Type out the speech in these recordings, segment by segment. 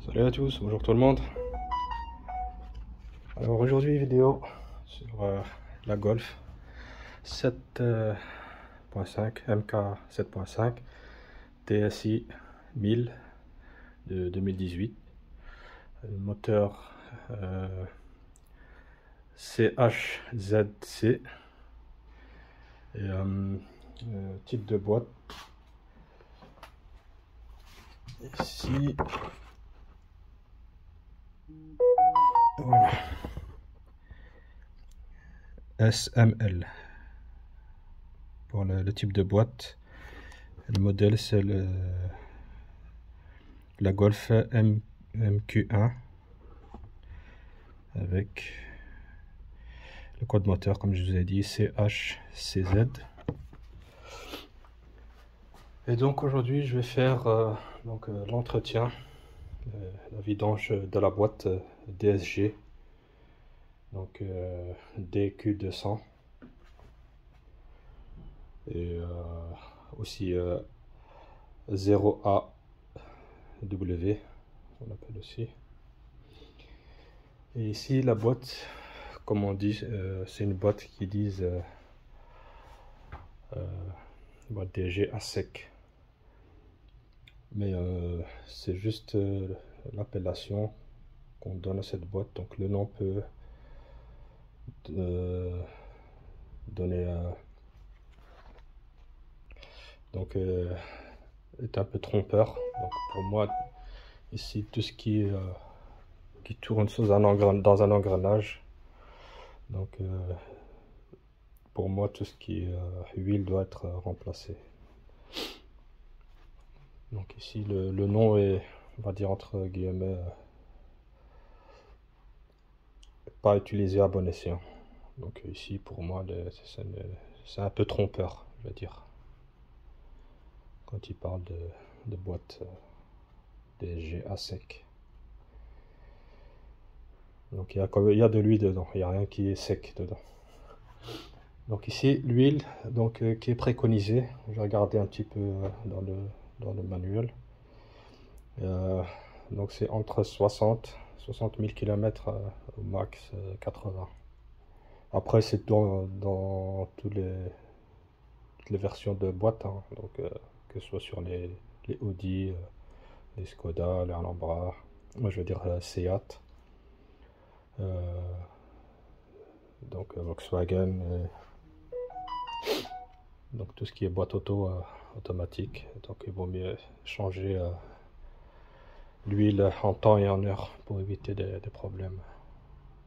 Salut à tous, bonjour tout le monde. Alors aujourd'hui vidéo sur la Golf 7.5 MK 7.5 TSI 1000 de 2018. Le moteur CHZC et type de boîte ici. Voilà. SML pour le type de boîte. Le modèle c'est la Golf MQ1 avec le code moteur comme je vous ai dit CHCZ. Et donc aujourd'hui je vais faire l'entretien, la vidange de la boîte DSG, donc DQ200 et aussi 0AW on appelle aussi. Et ici la boîte, comme on dit, c'est une boîte qui disent boîte DSG à sec, mais c'est juste l'appellation qu'on donne à cette boîte, donc le nom peut donner est un peu trompeur. Donc pour moi ici tout ce qui tourne dans un engrenage, donc pour moi tout ce qui est huile doit être remplacé. Donc ici le nom est, on va dire entre guillemets, pas utilisé à bon escient. Donc ici pour moi c'est un peu trompeur, je veux dire, quand il parle de boîte DSG à sec. Donc il y a de l'huile dedans, il n'y a rien qui est sec dedans. Donc ici l'huile qui est préconisée, j'ai regardé un petit peu dans le manuel. Donc c'est entre 60 000 km au max 80. Après c'est dans toutes les versions de boîte, hein. Donc que ce soit sur les Audi, les Skoda, les Alhambra, moi je veux dire Seat, donc Volkswagen, donc tout ce qui est boîte auto automatique. Donc il vaut mieux changer l'huile en temps et en heure pour éviter des problèmes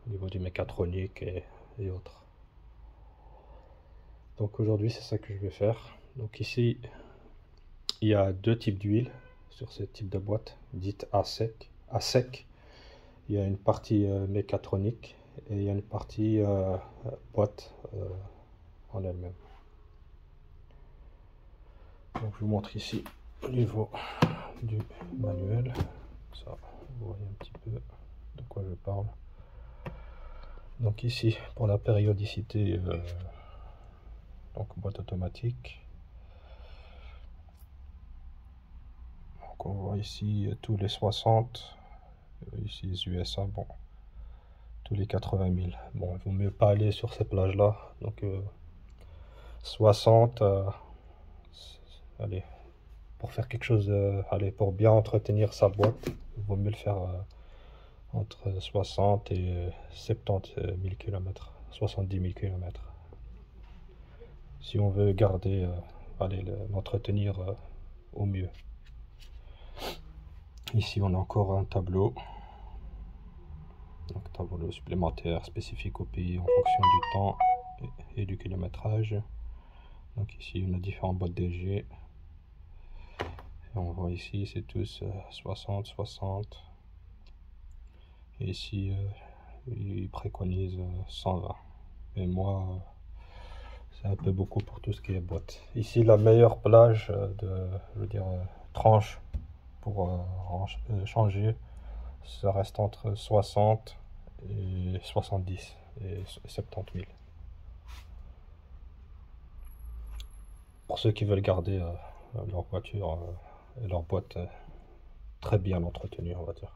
au niveau du mécatronique et autres. Donc aujourd'hui c'est ça que je vais faire. Donc ici il y a deux types d'huile sur ce type de boîte dite à sec. Il y a une partie mécatronique et il y a une partie boîte en elle-même. Donc je vous montre ici au niveau du manuel, ça vous voyez un petit peu de quoi je parle. Donc ici pour la périodicité, donc boîte automatique. Donc on voit ici tous les 60, ici les USA, bon, tous les 80 000. Bon, il vaut mieux pas aller sur ces plages là, donc 60, allez, pour faire quelque chose, allez, pour bien entretenir sa boîte, il vaut mieux le faire entre 60 et 70 000 km, 70 000 km. Si on veut garder, allez, l'entretenir au mieux. Ici on a encore un tableau, donc tableau supplémentaire spécifique au pays en fonction du temps et du kilométrage. Donc ici on a différentes boîtes DG. Et on voit ici c'est tous 60, 60. Et ici ils préconisent 120. Mais moi c'est un peu beaucoup pour tout ce qui est boîte. Ici la meilleure plage je veux dire tranche pour changer, ça reste entre 60 et 70 et 70 000. Pour ceux qui veulent garder leur voiture et leur boîte très bien entretenue, on va dire.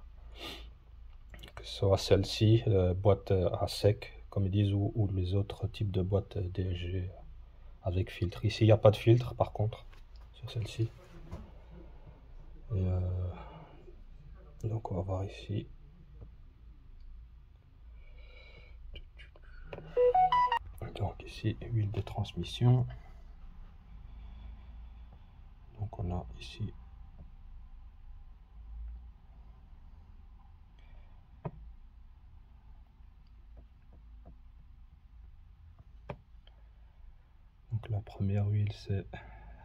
que ce soit celle-ci, boîte à sec, comme ils disent, ou les autres types de boîtes DSG avec filtre. Ici, il n'y a pas de filtre, par contre, sur celle-ci. Et donc, on va voir ici. Donc, ici, huile de transmission. Donc, on a ici donc la première huile, c'est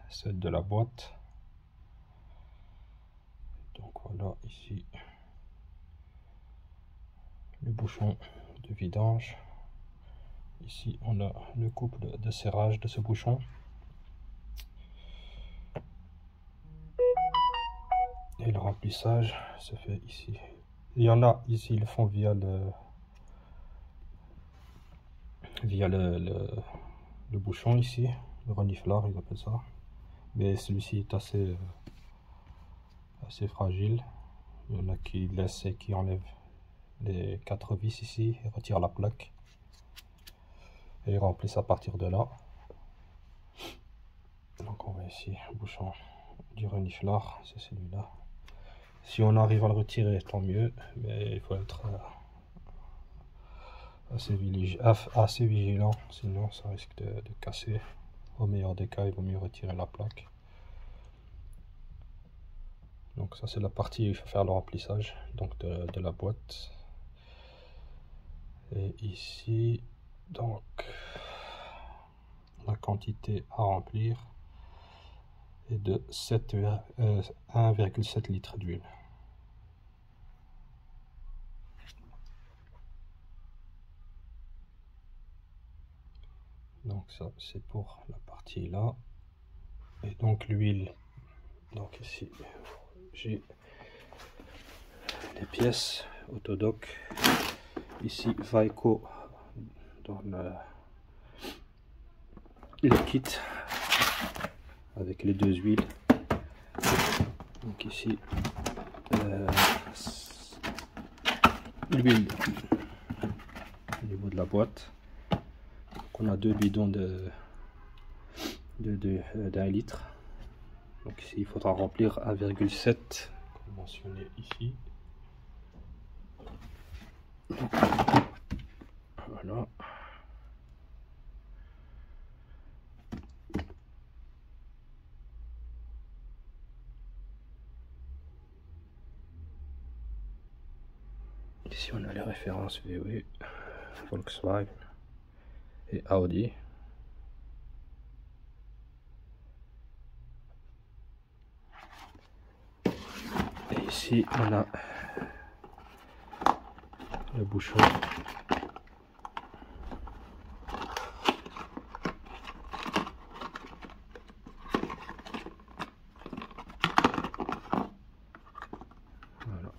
celle de la boîte. Donc voilà ici le bouchon de vidange. Ici on a le couple de serrage de ce bouchon. Et le remplissage se fait ici. Il y en a ici, ils le font via le bouchon ici, le reniflard ils appellent ça. Mais celui-ci est assez fragile. Il y en a qui laissent et qui enlèvent les 4 vis ici et retirent la plaque. Et ils remplissent à partir de là. Donc on va ici, bouchon du reniflard, c'est celui-là. Si on arrive à le retirer, tant mieux, mais il faut être assez vigilant, sinon ça risque de casser. Au meilleur des cas, il vaut mieux retirer la plaque. Donc ça c'est la partie où il faut faire le remplissage donc de la boîte. Et ici, donc la quantité à remplir est de 1,7 litres d'huile. Donc ça c'est pour la partie là. Et donc l'huile, donc ici j'ai les pièces Autodoc. Ici Vaeco dans le kit avec les 2 huiles. Donc ici l'huile au niveau de la boîte. Donc on a 2 bidons d'1 litre. Donc ici il faudra remplir 1,7 comme mentionné ici. Voilà. Ici on a les références VW, Volkswagen et Audi. Et ici on a le bouchon. Voilà.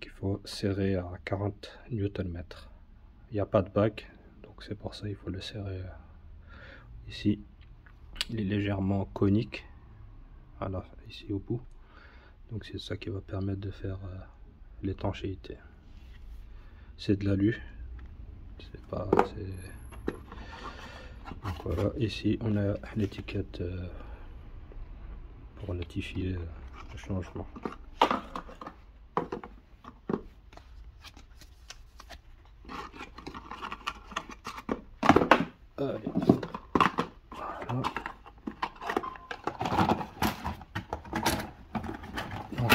Qu'il faut serrer à 40 Nm. Il n'y a pas de bac, donc c'est pour ça il faut le serrer ici. Il est légèrement conique, voilà, ici au bout. Donc c'est ça qui va permettre de faire l'étanchéité. C'est de l'alu, c'est pas. Donc voilà, ici on a l'étiquette pour notifier le changement. Allez. Voilà. Donc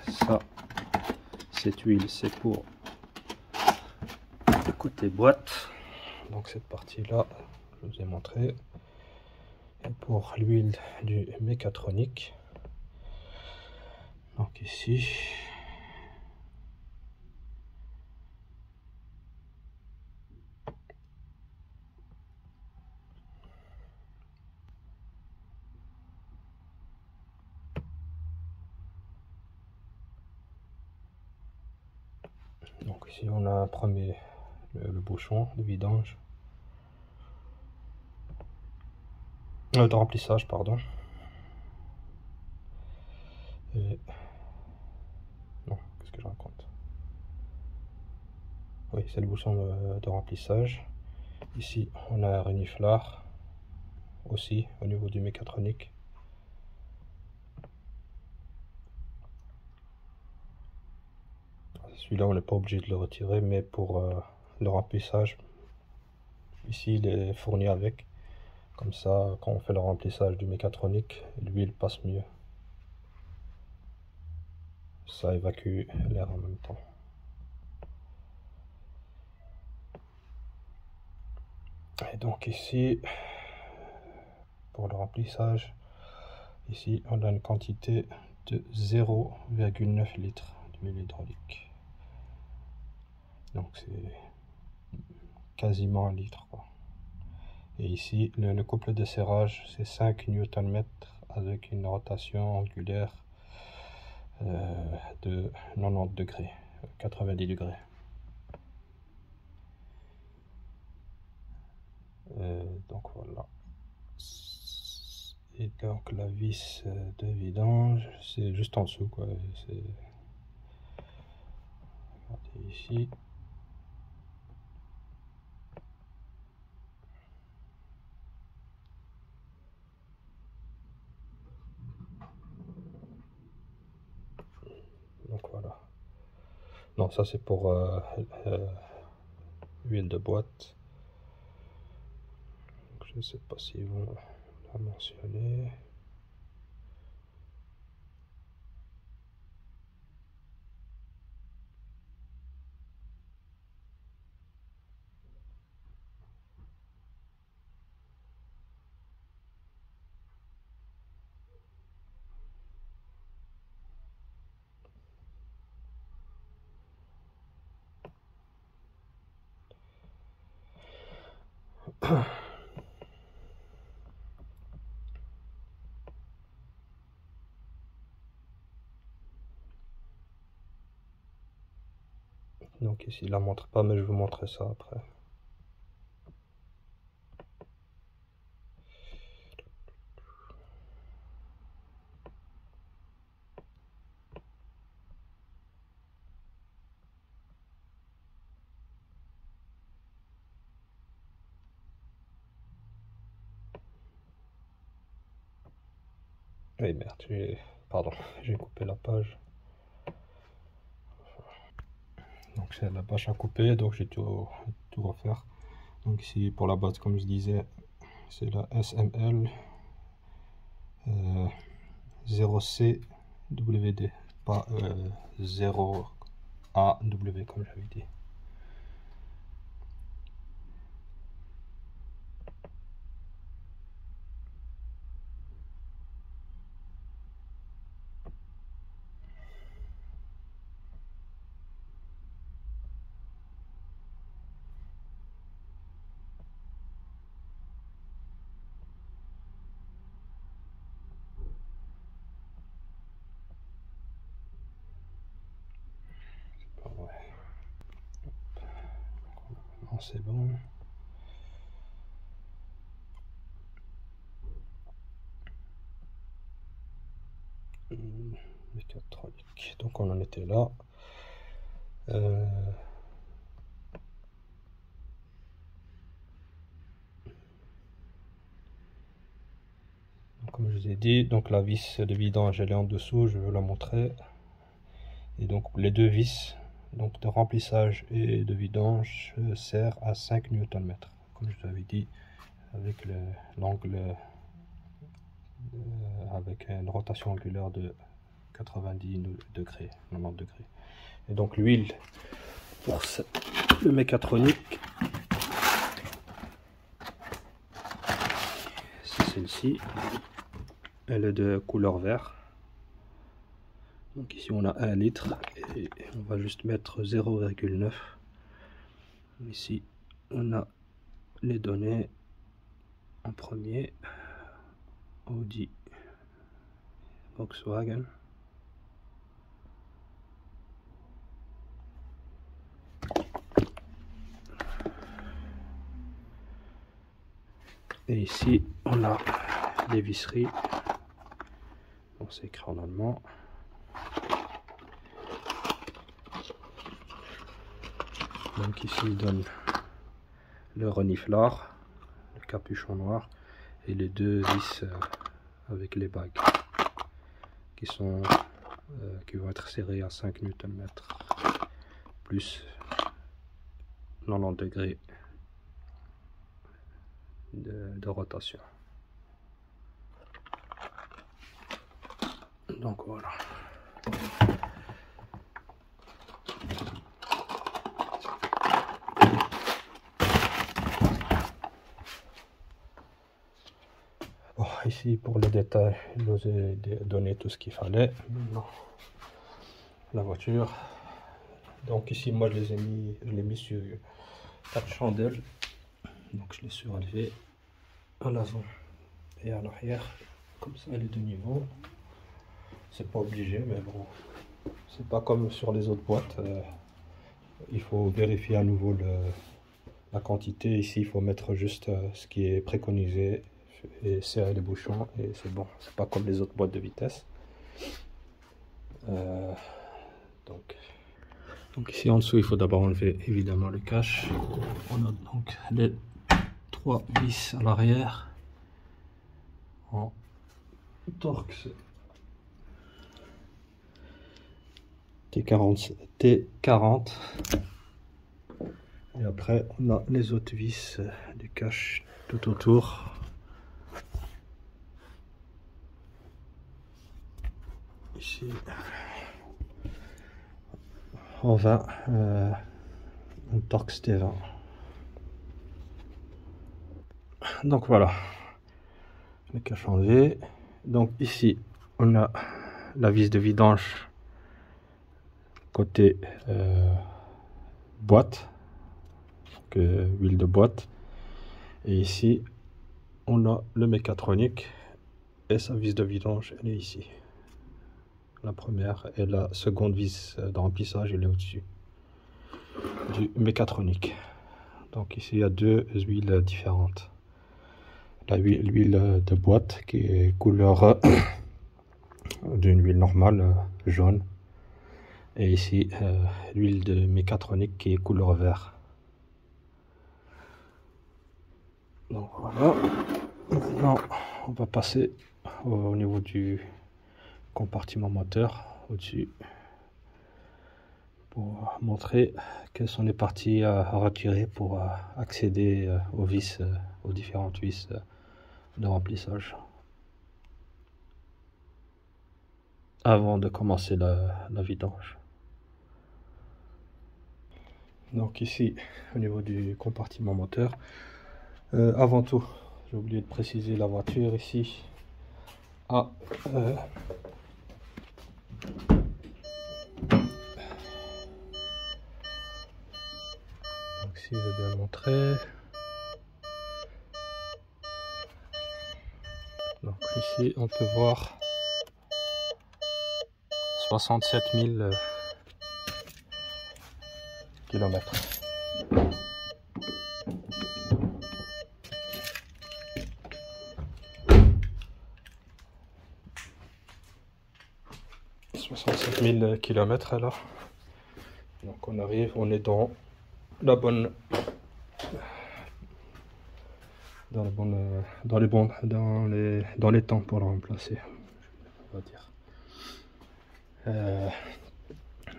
ça, cette huile c'est pour le côté boîte. Donc cette partie là, je vous ai montré. Et pour l'huile du mécatronique, donc ici. Donc ici on a un premier le bouchon de vidange, de remplissage pardon. Et c'est le bouchon de remplissage. Ici on a un reniflard aussi au niveau du mécatronique. Celui-là on n'est pas obligé de le retirer, mais pour le remplissage, ici il est fourni avec. Comme ça, quand on fait le remplissage du mécatronique, l'huile passe mieux. Ça évacue l'air en même temps. Et donc ici, pour le remplissage, ici on a une quantité de 0,9 litres d'huile hydraulique. Donc c'est quasiment un litre, quoi. Et ici, le couple de serrage, c'est 5 Nm avec une rotation angulaire de 90 degrés, 90 degrés. Donc voilà. Et donc la vis de vidange, c'est juste en dessous, quoi. Regardez ici. Donc voilà. Non, ça c'est pour huile de boîte. Donc, je ne sais pas s'ils vont la mentionner. Donc ici, il la montre pas, mais je vais vous montrer ça après. Oui, merde, pardon, j'ai coupé la page. Donc c'est la bâche à couper, donc j'ai tout refaire. Donc ici, pour la base, comme je disais, c'est la SML 0CWD, pas 0AW comme j'avais dit. C'est bon. Mécatronique. Donc on en était là. Comme je vous ai dit, donc la vis de vidange elle est en dessous, je vais la montrer. Et donc les deux vis, donc de remplissage et de vidange, sert à 5 Nm, comme je vous avais dit, avec l'angle avec une rotation angulaire de 90 degrés, 90 degrés. Et donc l'huile pour le mécatronique, c'est celle-ci, elle est de couleur vert. Donc ici on a 1 litre et on va juste mettre 0,9. Ici on a les données en premier: Audi, Volkswagen, et ici on a les visseries, donc c'est écrit en allemand. Donc ici il donne le reniflard, le capuchon noir et les deux vis avec les bagues qui sont qui vont être serrés à 5 Nm plus 90 degrés de rotation. Donc voilà. Bon, ici pour les détails, je vous ai donné tout ce qu'il fallait. Maintenant, la voiture. Donc ici moi je l'ai mis sur 4 chandelles. Donc je l'ai surélevé à l'avant et à l'arrière. Comme ça elle est de niveau. C'est pas obligé, mais bon, c'est pas comme sur les autres boîtes. Il faut vérifier à nouveau la quantité. Ici il faut mettre juste ce qui est préconisé et serrer les bouchons et c'est bon. C'est pas comme les autres boîtes de vitesse. Donc ici en dessous il faut d'abord enlever évidemment le cache. On a donc les 3 vis à l'arrière en Torx T40. Et après on a les autres vis du cache tout autour. Ici en 20 un Torx T20. Donc voilà, le cache enlevé. Donc ici on a la vis de vidange côté boîte, donc huile de boîte, et ici on a le mécatronique et sa vis de vidange, elle est ici, la première, et la seconde vis de remplissage elle est au-dessus du mécatronique. Donc ici il y a deux huiles différentes, l'huile de boîte qui est couleur d'une huile normale jaune, et ici l'huile de mécatronique qui est couleur vert. Donc voilà, maintenant on va passer au niveau du compartiment moteur au-dessus pour montrer quelles sont les parties à retirer pour accéder aux vis, aux différentes vis de remplissage avant de commencer la vidange. Donc ici au niveau du compartiment moteur, avant tout j'ai oublié de préciser, la voiture ici a donc si je vais bien montrer, donc ici on peut voir 67 000 km. Alors. Donc on arrive, on est dans la bonne, dans les temps pour le remplacer, on va dire.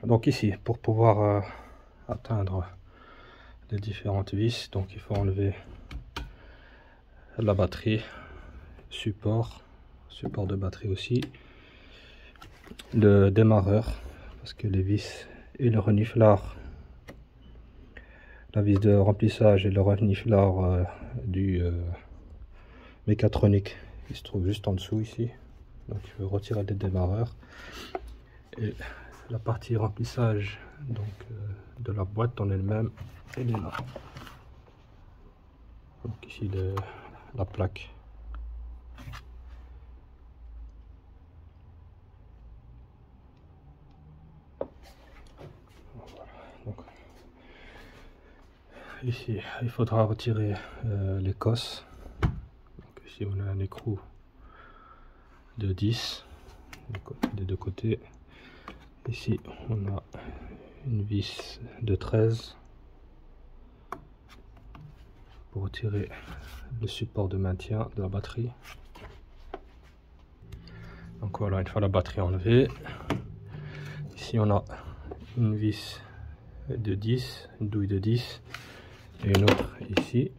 Donc ici, pour pouvoir atteindre les différentes vis, donc il faut enlever la batterie, support de batterie aussi, le démarreur, parce que les vis et le reniflard, la vis de remplissage et le reniflard du mécatronique, il se trouve juste en dessous ici. Donc il faut retirer le démarreur, et la partie remplissage donc de la boîte en elle-même, elle est là. Donc ici la plaque. Voilà. Donc, ici il faudra retirer les cosses. Donc ici on a un écrou de 10 des deux côtés. Ici on a une vis de 13 pour retirer le support de maintien de la batterie. Donc voilà, une fois la batterie enlevée, ici on a une vis de 10, une douille de 10 et une autre ici.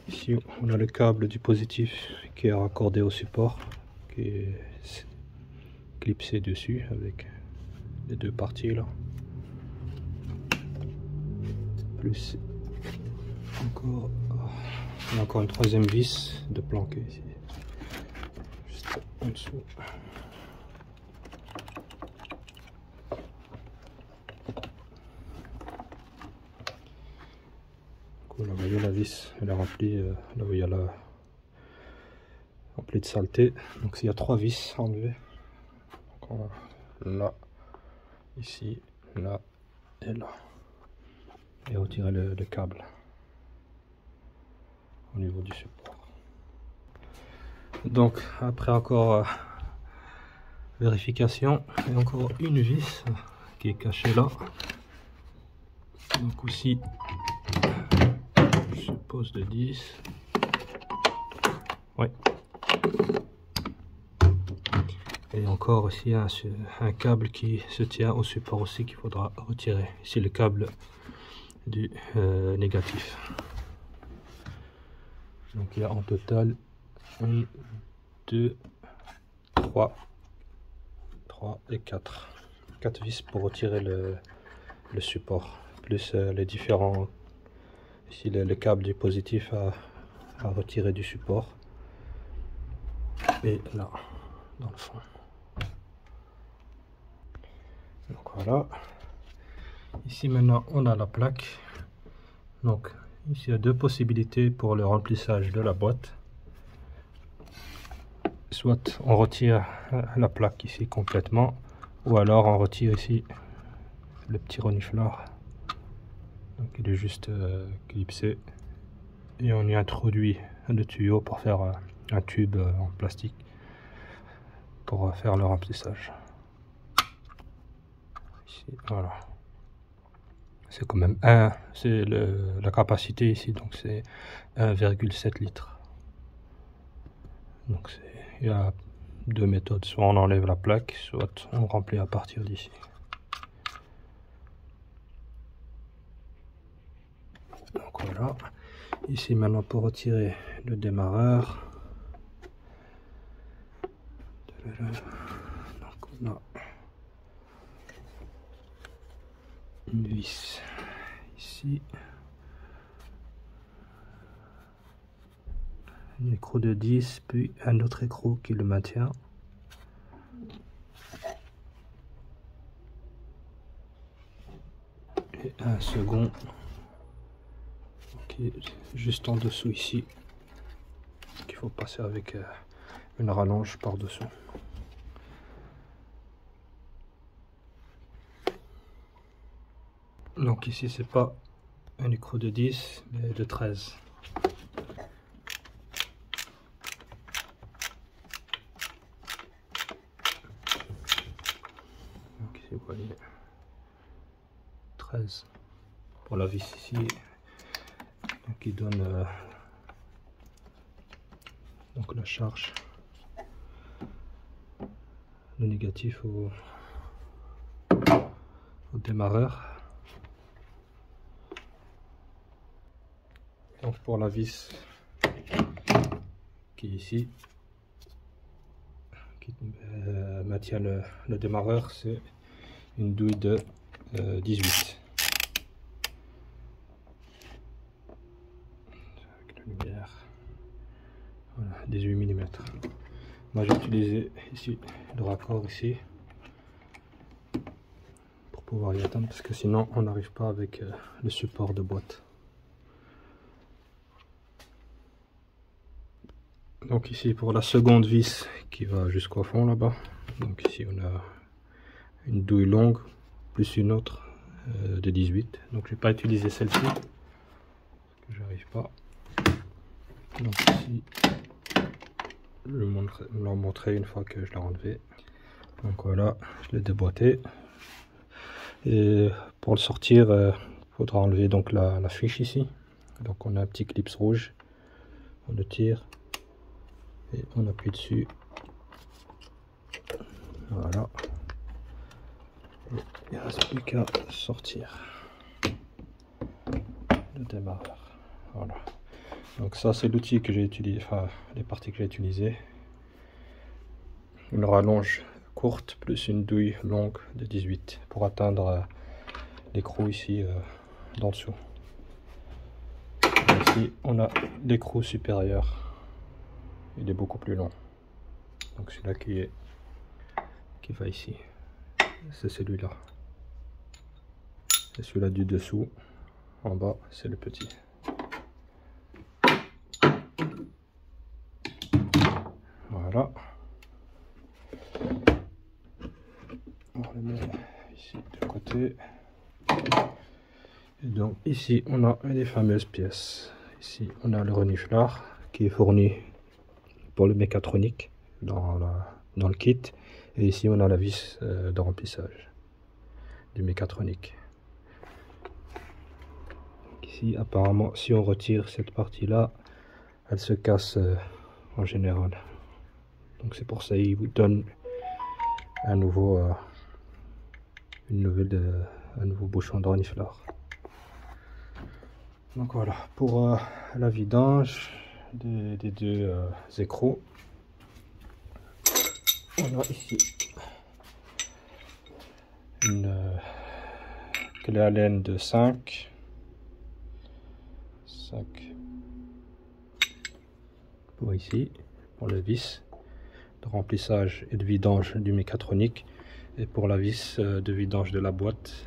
Ici on a le câble du positif qui est raccordé au support, qui est clipsé dessus avec les deux parties là. Plus encore, on a encore une troisième vis de planqué ici, juste en dessous. Là, vous voyez, la vis elle est remplie, là où il y a la remplie de saleté. Donc il y a 3 vis à enlever. Donc, là, ici, là et là. Et retirer le câble au niveau du support. Donc après encore vérification, il y a encore une vis qui est cachée là. Donc aussi je suppose de 10. Ouais. Et encore aussi un câble qui se tient au support aussi qu'il faudra retirer. Ici le câble du négatif. Donc il y a en total 1, 2, 3 et 4 vis pour retirer le support, plus les différents, ici le câble du positif à retirer du support, et là dans le fond. Donc voilà, ici maintenant on a la plaque. Donc ici il y a deux possibilités pour le remplissage de la boîte. Soit on retire la plaque ici complètement, ou alors on retire ici le petit renifleur. Donc il est juste clipsé et on y introduit le tuyau pour faire un tube en plastique pour faire le remplissage. Ici, voilà. C'est quand même c'est la capacité ici, donc c'est 1,7 litres. Donc il y a deux méthodes, soit on enlève la plaque, soit on remplit à partir d'ici. Donc voilà, ici maintenant pour retirer le démarreur, donc on a une vis ici, un écrou de 10, puis un autre écrou qui le maintient. Et un second qui est juste en dessous ici, qu'il faut passer avec une rallonge par dessous. Donc ici c'est pas un écrou de 10 mais de 13. Donc ici vous voyez 13 pour la vis ici, donc qui donne donc la charge, le négatif au démarreur. Donc pour la vis qui est ici, qui maintient le démarreur, c'est une douille de 18. Avec la lumière, voilà, 18 mm. Moi j'ai utilisé ici le raccord ici pour pouvoir y atteindre, parce que sinon on n'arrive pas avec le support de boîte. Donc ici pour la seconde vis qui va jusqu'au fond là-bas, donc ici on a une douille longue plus une autre de 18. Donc je vais pas utiliser celle-ci parce que j'arrive pas. Donc ici je vais vous la montrer une fois que je l'ai enlevé. Donc voilà, je l'ai déboîté, et pour le sortir il faudra enlever donc la fiche ici, Donc on a un petit clip rouge, on le tire et on appuie dessus. Voilà. Et il ne reste plus qu'à sortir le démarreur. Voilà. Donc ça c'est l'outil que j'ai utilisé, enfin les parties que j'ai utilisées. Une rallonge courte plus une douille longue de 18 pour atteindre l'écrou ici d'en dessous. Et ici on a l'écrou supérieur, il est beaucoup plus long. Donc celui-là qui va ici, c'est celui-là. Et celui-là du dessous, en bas, c'est le petit. Voilà. On le met ici de côté. Et donc ici on a les fameuses pièces. Ici on a le reniflard qui est fourni pour le mécatronique dans le kit. Et ici on a la vis de remplissage du mécatronique. Ici apparemment si on retire cette partie là, elle se casse en général. Donc c'est pour ça qu'il vous donne un nouveau un nouveau bouchon de reniflard. Donc voilà pour la vidange des deux écrous. On a ici une clé Allen de 5 pour ici, pour le vis de remplissage et de vidange du mécatronique, et pour la vis de vidange de la boîte,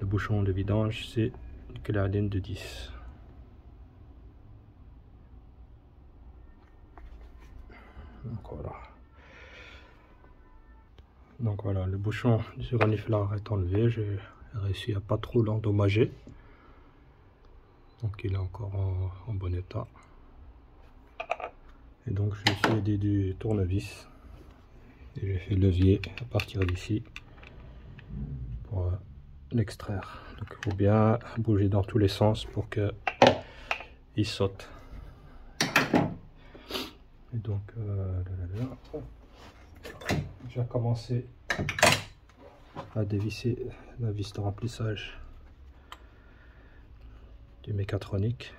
le bouchon de vidange c'est une clé Allen de 10. Donc voilà, le bouchon du reniflard est enlevé, j'ai réussi à pas trop l'endommager. Donc il est encore en bon état. Et donc je suis aidé du tournevis. Et j'ai fait levier à partir d'ici pour l'extraire. Donc il faut bien bouger dans tous les sens pour que il saute. Et donc j'ai commencé à dévisser la vis de remplissage du mécatronique.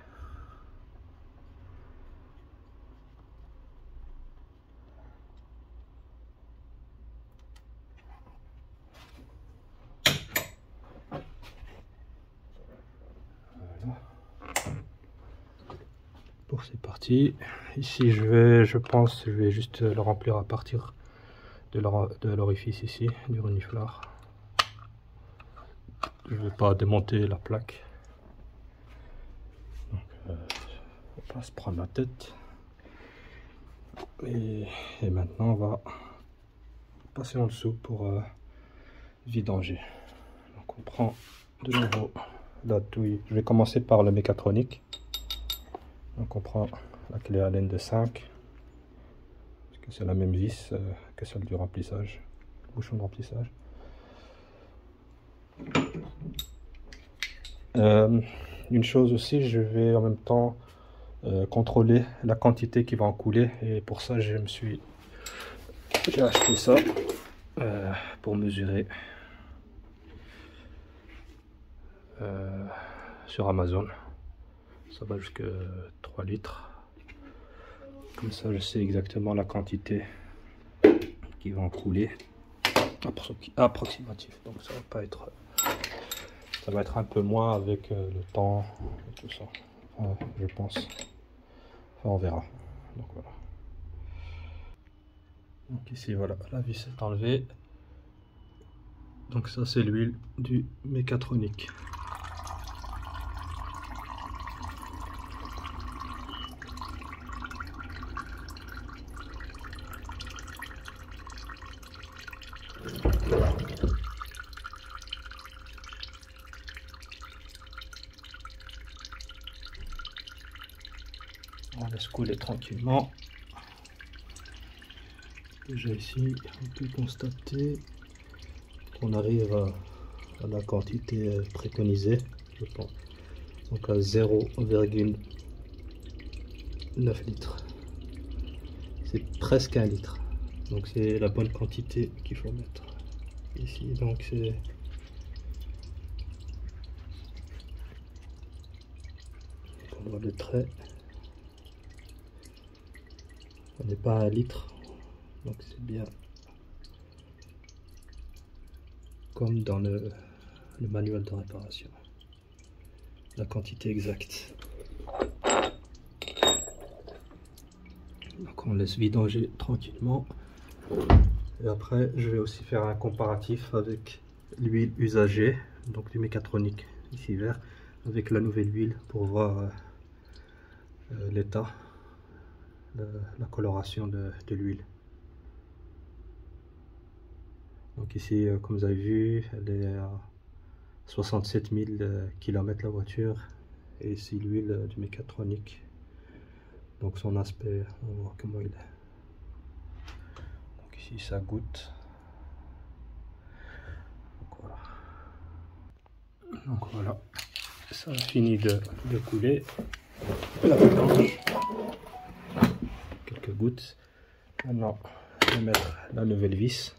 Voilà. Pour ces parties, ici je pense je vais juste le remplir à partir de l'orifice ici du reniflard. Je ne vais pas démonter la plaque. Donc, on va pas se prendre la tête. Et maintenant on va passer en dessous pour vidanger. Donc on prend de nouveau la douille. Je vais commencer par le mécatronique. Donc on prend la clé Allen de 5. Parce que c'est la même vis que celle du remplissage. Le bouchon de remplissage. Une chose aussi, je vais en même temps contrôler la quantité qui va en couler, et pour ça j'ai acheté ça pour mesurer sur Amazon. Ça va jusqu'à 3 litres, comme ça je sais exactement la quantité qui va en couler approximatif. Donc ça va pas être, ça va être un peu moins avec le temps et tout ça, je pense. Enfin, on verra. Donc voilà. Donc ici voilà, la vis est enlevée. Donc ça c'est l'huile du mécatronique. On laisse couler tranquillement. Déjà ici, on peut constater qu'on arrive à la quantité préconisée, je pense. donc à 0,9 litres. C'est presque 1 litre. Donc c'est la bonne quantité qu'il faut mettre ici. Donc c'est on voit le trait. On n'est pas à 1 litre. Donc c'est bien comme dans le manuel de réparation. La quantité exacte. Donc on laisse vidanger tranquillement. Et après je vais aussi faire un comparatif avec l'huile usagée, donc du mécatronique ici vert, avec la nouvelle huile pour voir l'état, la coloration de l'huile. Donc ici comme vous avez vu, elle est à 67 000 km la voiture, et ici l'huile du mécatronique. Donc son aspect, on va voir comment il est. Donc ici ça goûte. Donc voilà, ça a fini de couler. La vidange, quelques gouttes. Maintenant, je vais mettre la nouvelle vis.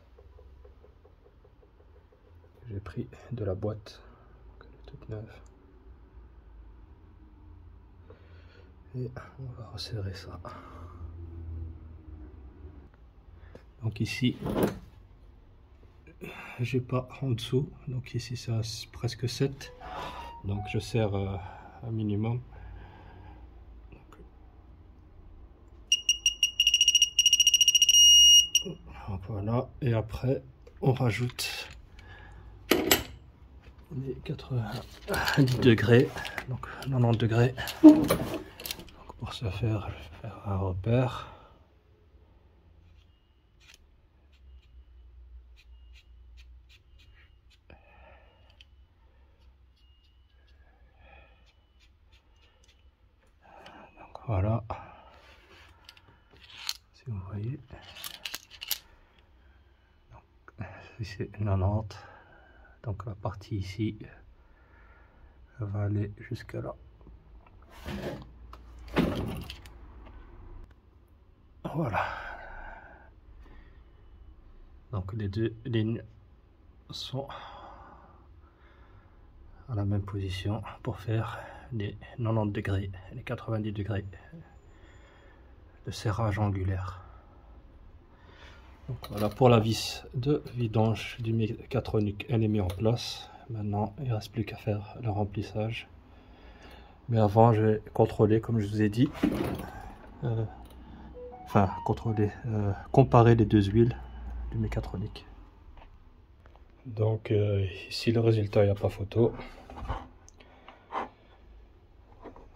J'ai pris de la boîte, toute neuve. Et on va resserrer ça. Donc ici, j'ai pas en dessous. Donc ici, ça presque 7. Donc je serre un minimum. Voilà, et après on rajoute les 90 degrés, donc 90 degrés. Donc pour ce faire, je vais faire un repère. Donc voilà, si vous voyez. C'est 90, donc la partie ici va aller jusqu'à là. Voilà, donc les deux lignes sont à la même position pour faire les 90 degrés et les 90 degrés de serrage angulaire. Donc voilà pour la vis de vidange du mécatronique, elle est mise en place. Maintenant il ne reste plus qu'à faire le remplissage. Mais avant je vais contrôler, comme je vous ai dit, comparer les deux huiles du mécatronique. Donc ici le résultat, il n'y a pas photo.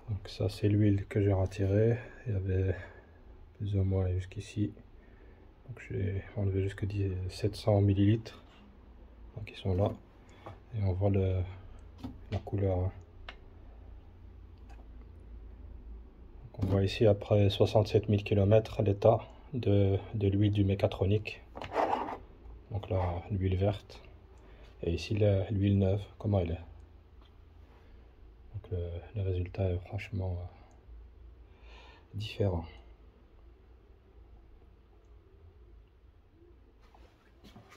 Donc ça c'est l'huile que j'ai retirée, il y avait plus ou moins jusqu'ici. Donc j'ai enlevé jusque 700 ml, donc ils sont là, et on voit la couleur. Donc on voit ici après 67 000 km l'état de l'huile du mécatronique. Donc là l'huile verte, et ici l'huile neuve, comment elle est. Donc le résultat est franchement différent.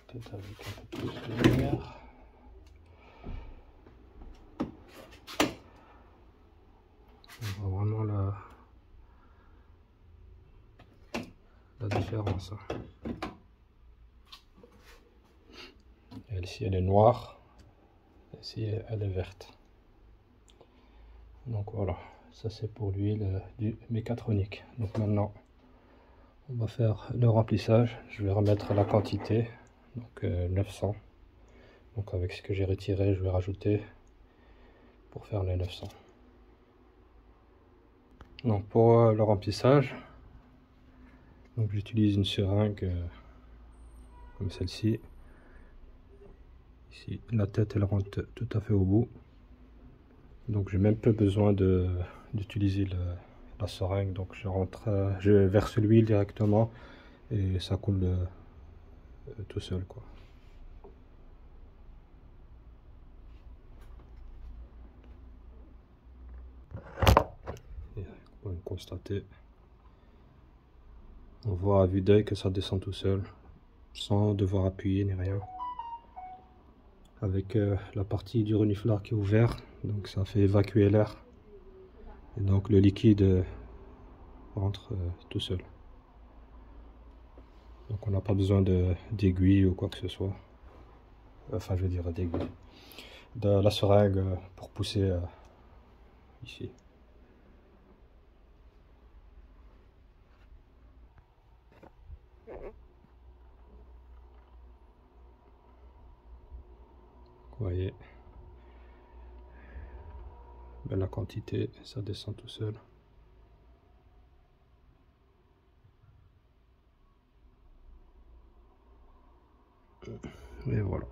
Peut-être avec un peu plus de lumière. On voit vraiment la différence. Ici elle est noire, ici elle est verte. Donc voilà, ça c'est pour l'huile du mécatronique. Donc maintenant on va faire le remplissage. Je vais remettre la quantité, donc 900. Donc avec ce que j'ai retiré, je vais rajouter pour faire les 900. Donc pour le remplissage, donc j'utilise une seringue comme celle-ci. Ici la tête elle rentre tout à fait au bout. Donc j'ai même peu besoin d'utiliser la seringue. Donc je verse l'huile directement et ça coule tout seul, quoi. constater. On voit à vue d'œil que ça descend tout seul, sans devoir appuyer ni rien. Avec la partie du renifleur qui est ouverte, donc ça fait évacuer l'air. Et donc le liquide rentre tout seul. Donc on n'a pas besoin d'aiguille ou quoi que ce soit. Enfin je veux dire d'aiguille. De la seringue pour pousser ici. Vous voyez, ben, la quantité, ça descend tout seul. Et voilà.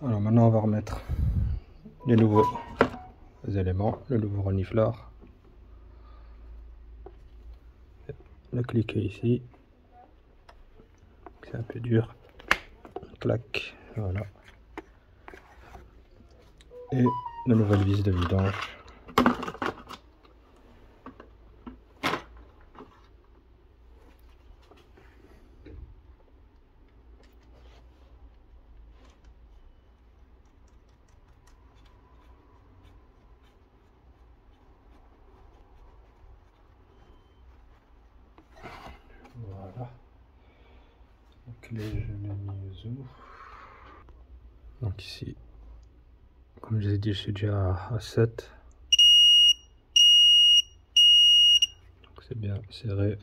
Alors maintenant on va remettre les nouveaux éléments, le nouveau renifleur. Le cliquer ici. C'est un peu dur. Clac, voilà. Et la nouvelle vis de vidange. Voilà. Donc les je l'ai mis où? Donc ici, comme je vous ai dit, je suis déjà à 7. Donc c'est bien serré.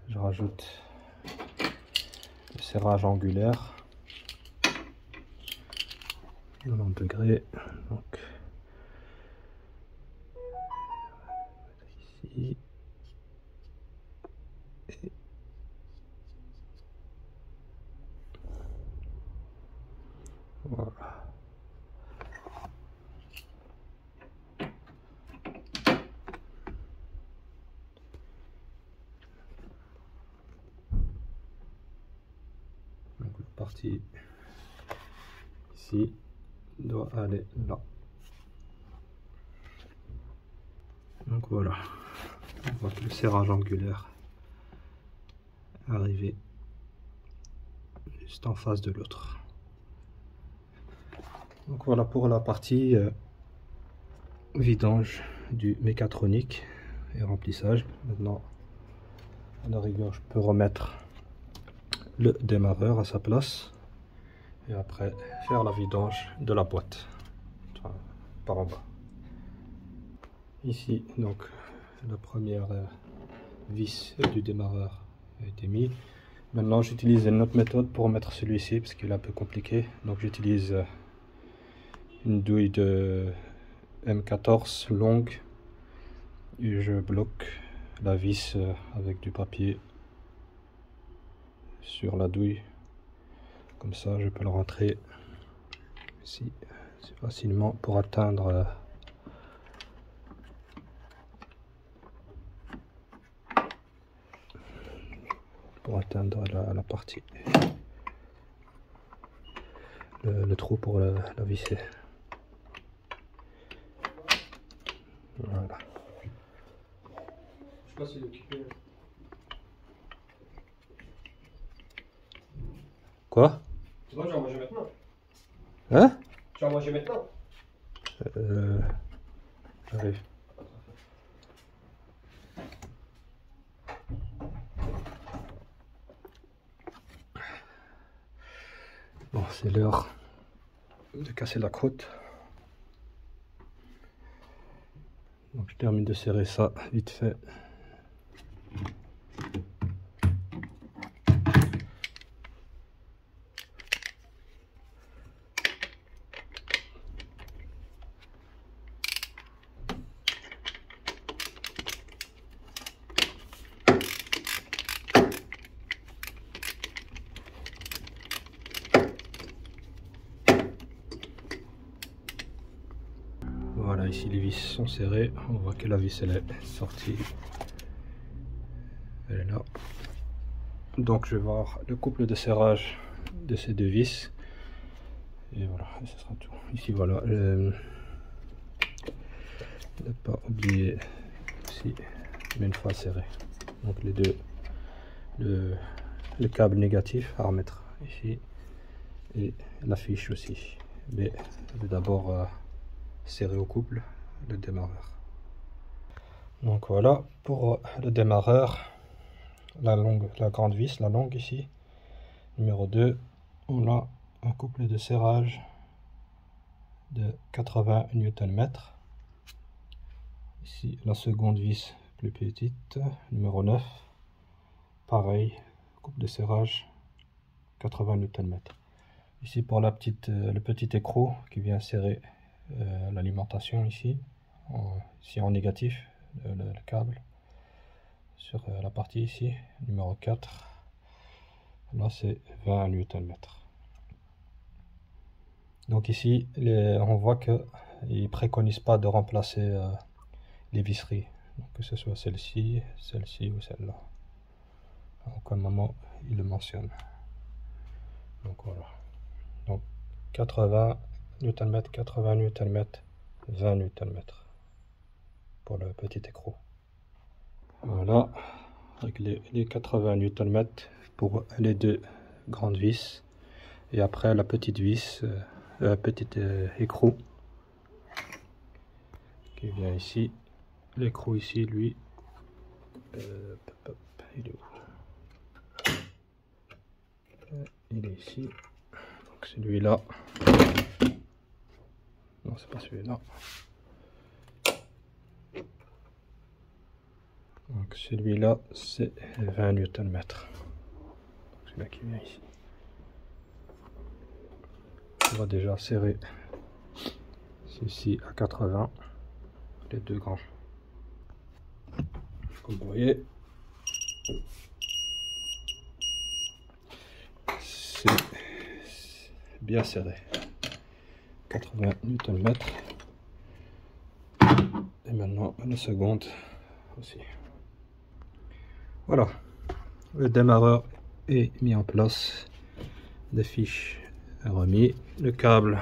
Je rajoute le serrage angulaire. 90 degrés. Donc ici. Et voilà. Donc la partie ici doit aller là. Donc voilà, on voit que le serrage angulaire est arrivé juste en face de l'autre. Donc voilà pour la partie vidange du mécatronique et remplissage. Maintenant, à la rigueur, je peux remettre le démarreur à sa place et après faire la vidange de la boîte par en bas. Ici, donc, la première vis du démarreur a été mise. Maintenant, j'utilise une autre méthode pour mettre celui-ci parce qu'il est un peu compliqué. Donc, j'utilise une douille de M14 longue et je bloque la vis avec du papier sur la douille. Comme ça, je peux le rentrer ici facilement pour atteindre la partie, le trou pour la visser. Voilà. Je sais pas s'il est occupé. Quoi? C'est bon, je vais en manger maintenant. Hein? Tu vas en manger maintenant? J'arrive. Bon, c'est l'heure de casser la croûte. Donc je termine de serrer ça vite fait. Voilà, ici les vis sont serrées. On voit que la vis elle est sortie. Elle est là. Donc je vais voir le couple de serrage de ces deux vis. Et voilà, et ce sera tout. Ici voilà, Ne pas oublier aussi, mais une fois serré. Donc les deux, le câble négatif à remettre ici et la fiche aussi. Mais je vais d'abord serrer au couple le démarreur. Donc voilà pour le démarreur, la grande vis, la longue ici. Numéro 2, on a un couple de serrage de 80 Nm. Ici la seconde vis plus petite, numéro 9. Pareil, couple de serrage 80 Nm. Ici pour la le petit écrou qui vient serrer l'alimentation ici en négatif, le câble sur la partie ici, numéro 4. Là c'est 20 Nm. Donc ici on voit que ils préconisent pas de remplacer les visseries, donc que ce soit celle-ci, celle-ci ou celle-là. À aucun moment il le mentionne. Donc voilà. Donc 80 Nm, 80 Nm, 20 Nm pour le petit écrou. Voilà, avec les 80 Nm pour les deux grandes vis. Et après la petite vis, petit écrou qui vient ici. L'écrou ici, lui, il est où? Il est ici. Donc celui-là, non c'est pas celui-là. Donc celui-là c'est 20 Nm. Celui-là qui vient ici. On va déjà serrer ceci à 80, les deux grands. Comme vous voyez, c'est bien serré. 80 Nm. Et maintenant la seconde aussi. Voilà, le démarreur est mis en place, les fiches remis, le câble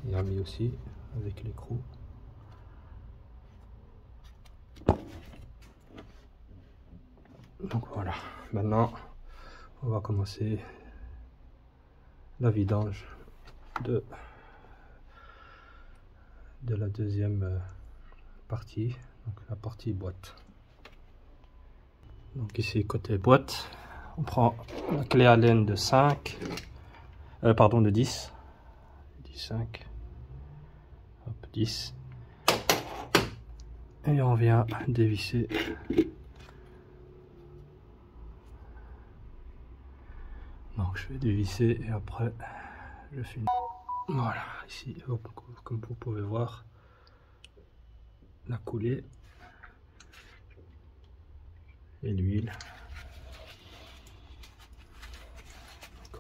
il a mis aussi avec l'écrou. Donc voilà, maintenant on va commencer la vidange de la deuxième partie, donc la partie boîte. Donc ici côté boîte, on prend la clé Allen de 5, pardon de 10, 5, hop 10, et on vient dévisser. Donc je vais dévisser et après je finis. Voilà, ici comme vous pouvez voir la coulée et l'huile.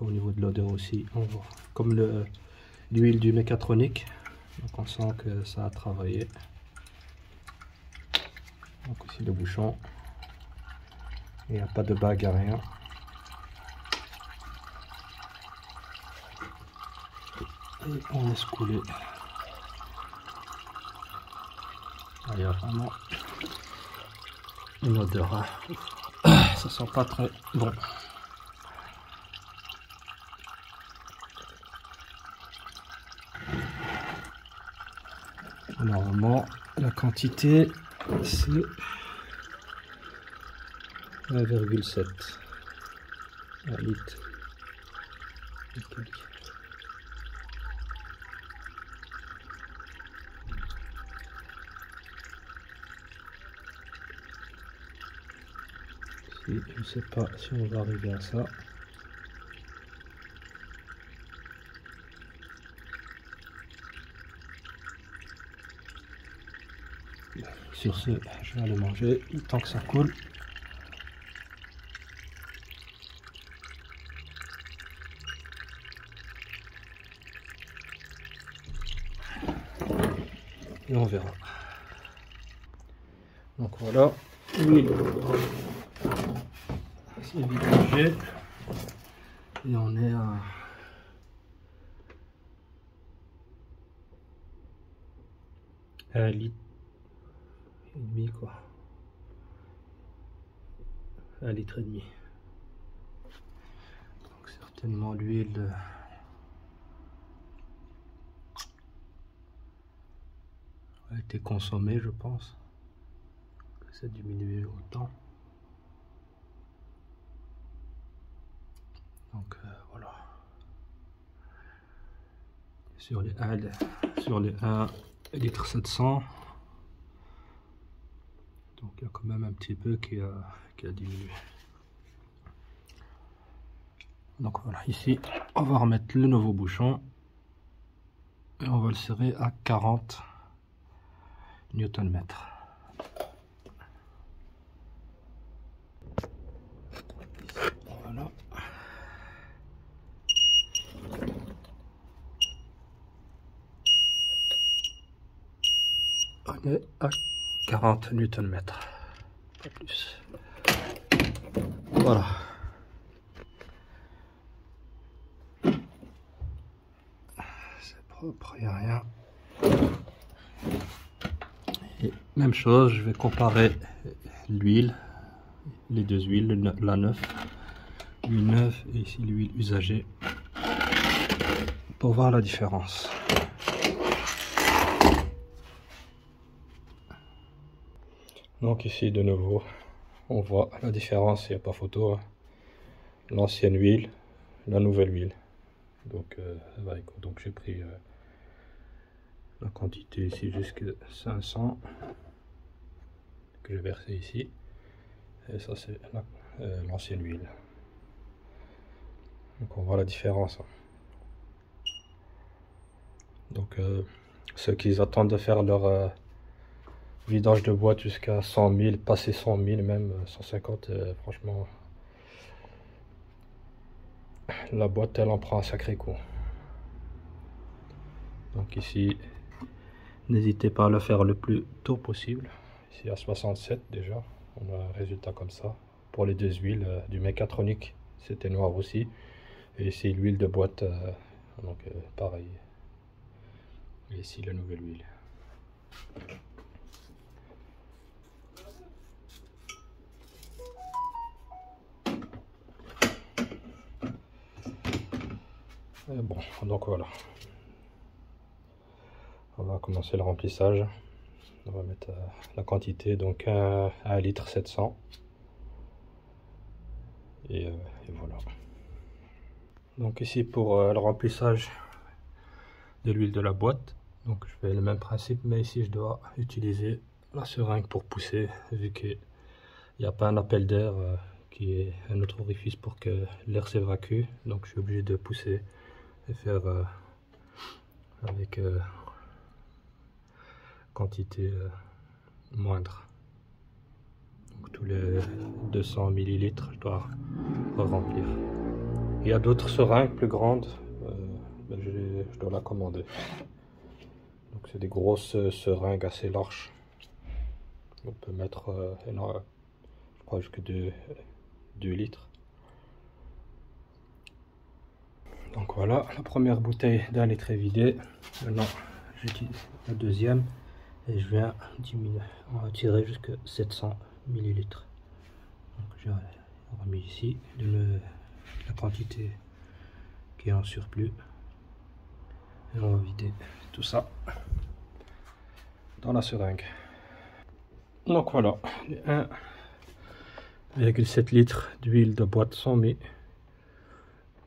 Au niveau de l'odeur aussi, on voit comme l'huile du mécatronique, donc on sent que ça a travaillé. Donc ici le bouchon, il n'y a pas de bague à rien. Et on laisse couler. Il y a vraiment une odeur, hein. Ça sent pas très bon. Normalement la quantité c'est 1,7 litre. Je ne sais pas si on va arriver à ça. Sur ce, je vais aller manger le temps que ça coule. Et on verra. Donc voilà, l'huile c'est vidangé et on est à 1 litre et demi quoi. 1 litre et demi. Donc certainement l'huile a été consommée, je pense. Ça a diminué autant. Donc voilà. Sur les 1 litre 700. Donc il y a quand même un petit peu qui a diminué. Donc voilà, ici on va remettre le nouveau bouchon et on va le serrer à 40 Nm. Voilà. On est à 40 Nm, pas plus. Voilà. C'est propre, il n'y a rien. Et même chose, je vais comparer l'huile, les deux huiles, la neuve, l'huile neuve et ici l'huile usagée, pour voir la différence. Donc ici de nouveau, on voit la différence, il n'y a pas photo, hein. L'ancienne huile, la nouvelle huile. Donc, donc j'ai pris la quantité ici jusqu'à 500 que j'ai versé ici. Et ça c'est l'ancienne huile. Donc on voit la différence. Donc ceux qui attendent de faire leur vidange de boîte jusqu'à 100 000, passer 100 000 même 150, franchement la boîte elle en prend un sacré coup. Donc ici n'hésitez pas à le faire le plus tôt possible. Ici à 67 déjà on a un résultat comme ça. Pour les deux huiles, du mécatronique c'était noir aussi, et ici l'huile de boîte, donc pareil. Et ici la nouvelle huile. Et bon, donc voilà. On va commencer le remplissage. On va mettre la quantité, donc 1 litre 700. Et voilà. Donc ici pour le remplissage de l'huile de la boîte, donc je fais le même principe, mais ici je dois utiliser la seringue pour pousser, vu qu'il n'y a pas un appel d'air qui est un autre orifice pour que l'air s'évacue. Donc je suis obligé de pousser et faire avec quantité moindre. Donc tous les 200 ml je dois remplir. Il y a d'autres seringues plus grandes, mais je dois la commander. Donc c'est des grosses seringues assez larges. On peut mettre je crois jusqu'à 2 litres. Donc voilà, la première bouteille d'1 litre est vidée. Maintenant j'utilise la deuxième et je viens diminuer, on va tirer jusqu'à 700 ml. Donc j'ai remis ici la quantité qui est en surplus et on va vider tout ça dans la seringue. Donc voilà, les 1,7 litres d'huile de boîte sont mis.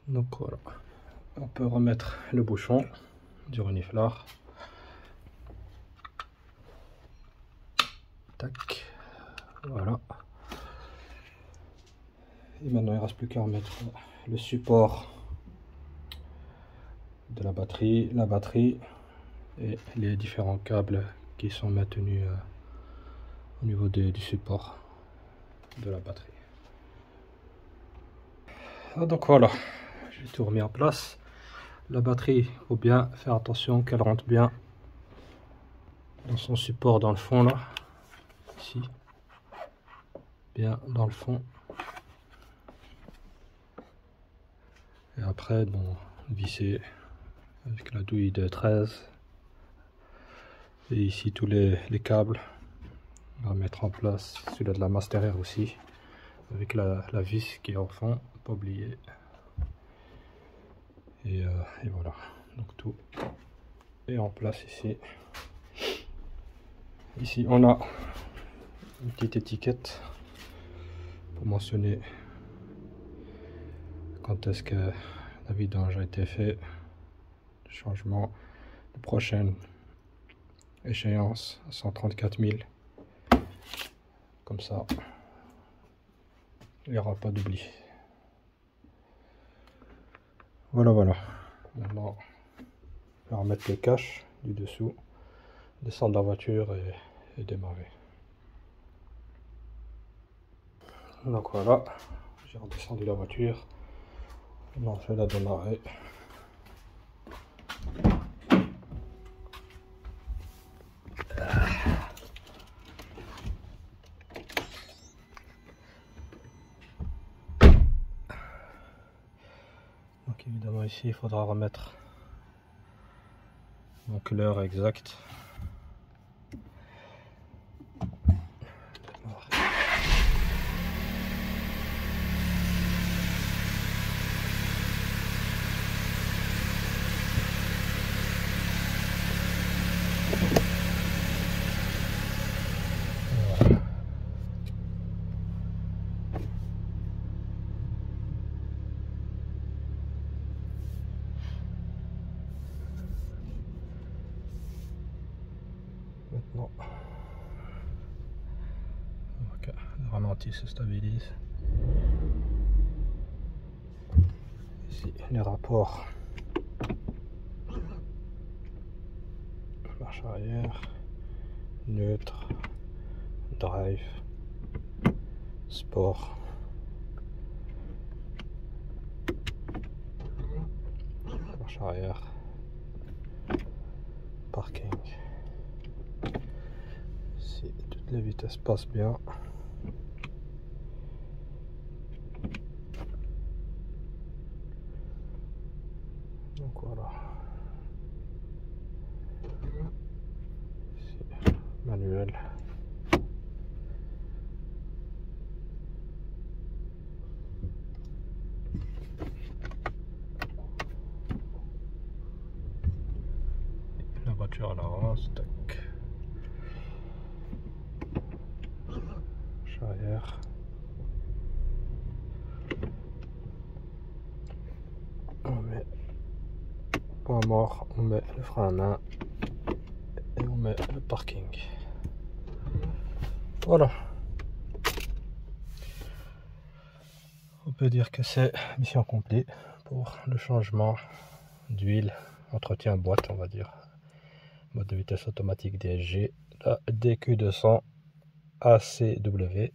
Donc voilà, on peut remettre le bouchon du reniflard. Tac, voilà. Et maintenant il ne reste plus qu'à remettre le support de la batterie et les différents câbles qui sont maintenus au niveau du support de la batterie. Donc voilà, j'ai tout remis en place. La batterie, il faut bien faire attention qu'elle rentre bien dans son support dans le fond là, ici, bien dans le fond. Et après, bon, visser avec la douille de 13 Et ici tous les câbles à mettre en place, celui-là de la Master Air aussi, avec la vis qui est au fond, pas oublier. Et voilà, donc tout est en place ici. Ici on a une petite étiquette pour mentionner quand est-ce que la vidange a été fait, changement de prochaine échéance 134 000, comme ça il n'y aura pas d'oubli. Voilà. Maintenant on va remettre le cache du dessous, descendre la voiture et démarrer. Donc voilà, j'ai redescendu la voiture. Maintenant je vais la démarrer. Donc évidemment ici il faudra remettre donc l'heure exacte. Maintenant, okay, le ralenti se stabilise. Ici, les rapports marche arrière, neutre, drive, sport, marche arrière, parking. Si toutes les vitesses passent bien. Donc voilà. Ici, manuel. La voiture à l'avance, tac. Arrière. On met point mort, on met le frein à main et on met le parking. Voilà. On peut dire que c'est mission accomplie pour le changement d'huile, entretien boîte, on va dire. Mode de vitesse automatique DSG, la DQ200 ACW.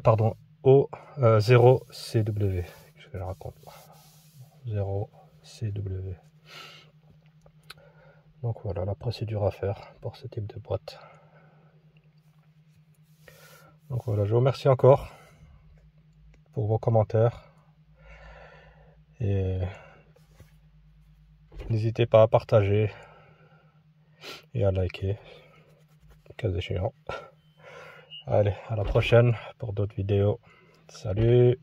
Pardon, O0CW. Qu'est-ce que je raconte? 0CW. Donc voilà la procédure à faire pour ce type de boîte. Donc voilà, je vous remercie encore pour vos commentaires. Et n'hésitez pas à partager et à liker, cas échéant. Allez, à la prochaine pour d'autres vidéos. Salut!